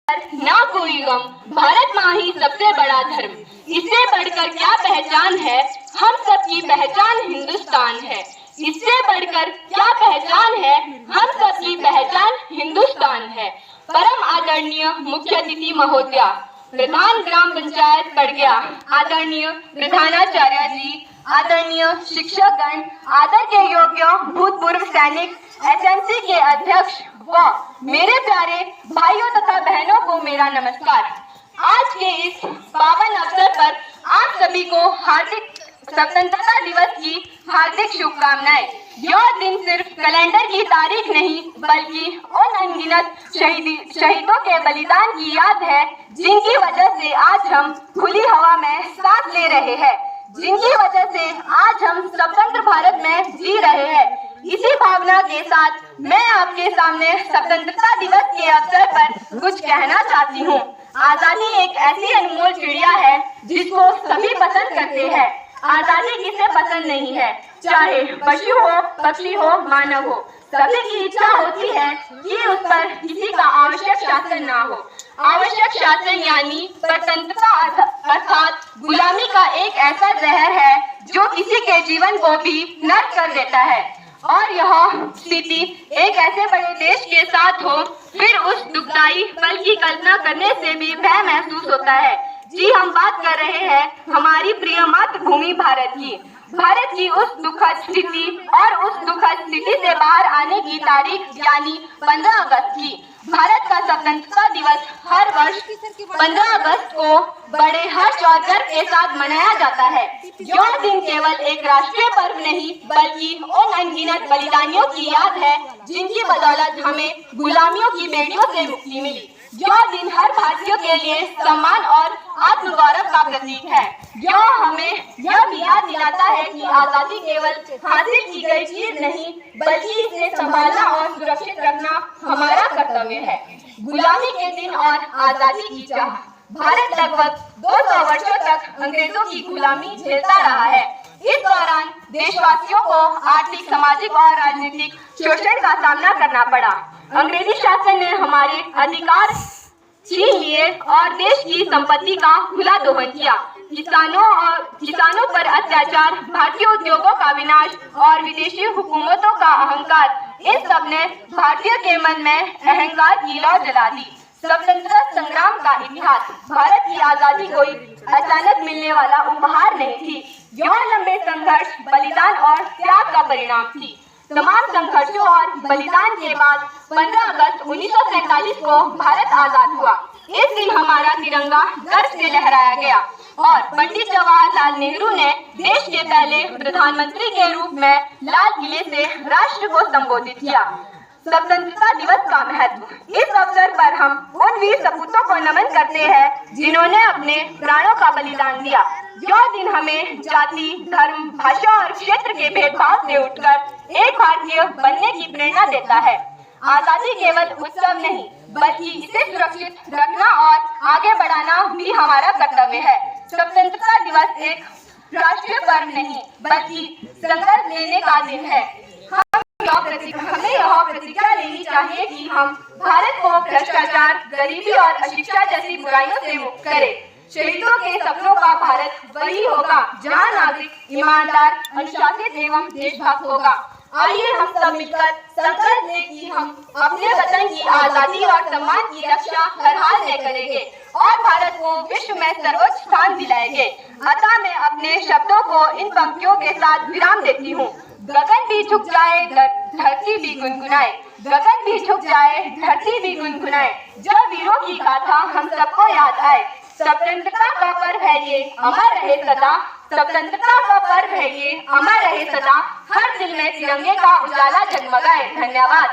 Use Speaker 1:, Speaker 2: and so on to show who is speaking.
Speaker 1: ना कोई गम, भारत माँ ही सबसे बड़ा धर्म। इससे बढ़कर क्या पहचान है, हम सबकी पहचान हिंदुस्तान है। इससे बढ़कर क्या पहचान है, हम सबकी पहचान हिंदुस्तान है। परम आदरणीय मुख्य अतिथि महोदया, प्रधान ग्राम पंचायत पड़गया, आदरणीय प्रधानाचार्य जी, आदरणीय शिक्षकगण, आदर के योग्य भूतपूर्व सैनिक, एसएमसी के अध्यक्ष व मेरे प्यारे भाइयों तथा बहनों को मेरा नमस्कार। आज के इस पावन अवसर पर आप सभी को हार्दिक स्वतंत्रता दिवस की हार्दिक शुभकामनाएं। यह दिन सिर्फ कैलेंडर की तारीख नहीं बल्कि उन अनगिनत शहीदों के बलिदान की याद है, जिनकी वजह से आज हम खुली हवा में सांस ले रहे हैं, जिनकी वजह से आज हम स्वतंत्र भारत में जी रहे हैं। इसी भावना के साथ मैं आपके सामने स्वतंत्रता दिवस के अवसर पर कुछ कहना चाहती हूँ। आजादी एक ऐसी अनमोल चिड़िया है जिसको सभी पसंद करते हैं। आजादी किसे पसंद नहीं है, चाहे पशु हो, पक्षी हो, मानव हो। सभी की इच्छा होती है कि उस पर किसी का आवश्यक शासन ना हो। आवश्यक शासन यानी स्वतंत्रता अर्थात गुलामी का एक ऐसा जहर है जो किसी के जीवन को भी नर्क कर देता है। और यह स्थिति एक ऐसे बड़े देश के साथ हो, फिर उस दुखदाई पल की कल्पना करने से भी भय महसूस होता है। जी, हम बात कर रहे हैं हमारी प्रिय मातृभूमि भारत की उस दुखद स्थिति और उस दुखद स्थिति से बाहर आने की तारीख यानी 15 अगस्त की। भारत का स्वतंत्रता दिवस हर वर्ष 15 अगस्त को बड़े हर्ष और गर्व के साथ मनाया जाता है। यह दिन केवल एक राष्ट्रीय पर्व नहीं बल्कि उन अनगिनत बलिदानियों की याद है, जिनकी बदौलत हमें गुलामियों की बेड़ियों से मुक्ति मिली। यह दिन हर भारतीय के लिए सम्मान और आत्मगौरव का प्रतीक है। यह हमें यह भी याद दिलाता है कि आजादी केवल हासिल की गई चीज नहीं बल्कि इसे संभालना और सुरक्षित रखना हमारा कर्तव्य है। गुलामी के दिन और आजादी की चाह, भारत लगभग 200 वर्षों तक अंग्रेजों की गुलामी झेलता रहा है। इस दौरान देशवासियों को आर्थिक, सामाजिक और राजनीतिक शोषण का सामना करना पड़ा। अंग्रेजी शासन ने हमारे अधिकार छीन लिए और देश की संपत्ति का खुला दोहन किया। किसानों पर अत्याचार, भारतीय उद्योगों का विनाश और विदेशी हुकूमतों का अहंकार, इन सब ने भारतीय के मन में अहंकार की लौ जला दी। स्वतंत्रता संग्राम का इतिहास, भारत की आजादी कोई अचानक मिलने वाला उपहार नहीं थी। यह लंबे संघर्ष, बलिदान और त्याग का परिणाम थी। तमाम संघर्षों और बलिदान के बाद 15 अगस्त 1947 को भारत आजाद हुआ। इस दिन हमारा तिरंगा गर्व से लहराया गया और पंडित जवाहरलाल नेहरू ने देश के पहले प्रधानमंत्री के रूप में लाल किले से राष्ट्र को संबोधित किया। स्वतंत्रता दिवस का महत्व, इस अवसर पर हम उन वीर सपूतों को नमन करते हैं जिन्होंने अपने प्राणों का बलिदान दिया। यह दिन हमें जाति, धर्म, भाषा और क्षेत्र के भेदभाव से उठकर एक भारतीय बनने की प्रेरणा देता है। आजादी केवल उत्सव नहीं बल्कि इसे सुरक्षित रखना और आगे बढ़ाना भी हमारा कर्तव्य है। स्वतंत्रता दिवस एक राष्ट्रीय पर्व नहीं बल्कि संकल्प लेने का दिन है। हमें यह प्रतिज्ञा लेनी चाहिए कि हम भारत को भ्रष्टाचार, गरीबी और अशिक्षा जैसी बुराइयों से मुक्त करें। शहीदों के सपनों का भारत वही होगा जहां नागरिक ईमानदार, अनुशासित एवं देशभक्त होगा। आइए हम सब मिलकर संकल्प लें कि हम अपने वतन की आजादी और सम्मान की रक्षा हर हाल में करेंगे और भारत को विश्व में सर्वोच्च स्थान दिलाएंगे। अतः मैं अपने शब्दों को इन पंक्तियों के साथ विराम देती हूँ। गगन भी झुक जाए, धरती भी गुनगुनाए। गगन भी झुक जाए, धरती भी गुनगुनाए। जो वीरों की गाथा हम सबको याद आए। स्वतंत्रता का पर्व है ये, अमर रहे सदा। स्वतंत्रता का पर्व है ये, अमर रहे सदा। हर दिल में तिरंगे का उजाला जगमगाए। धन्यवाद।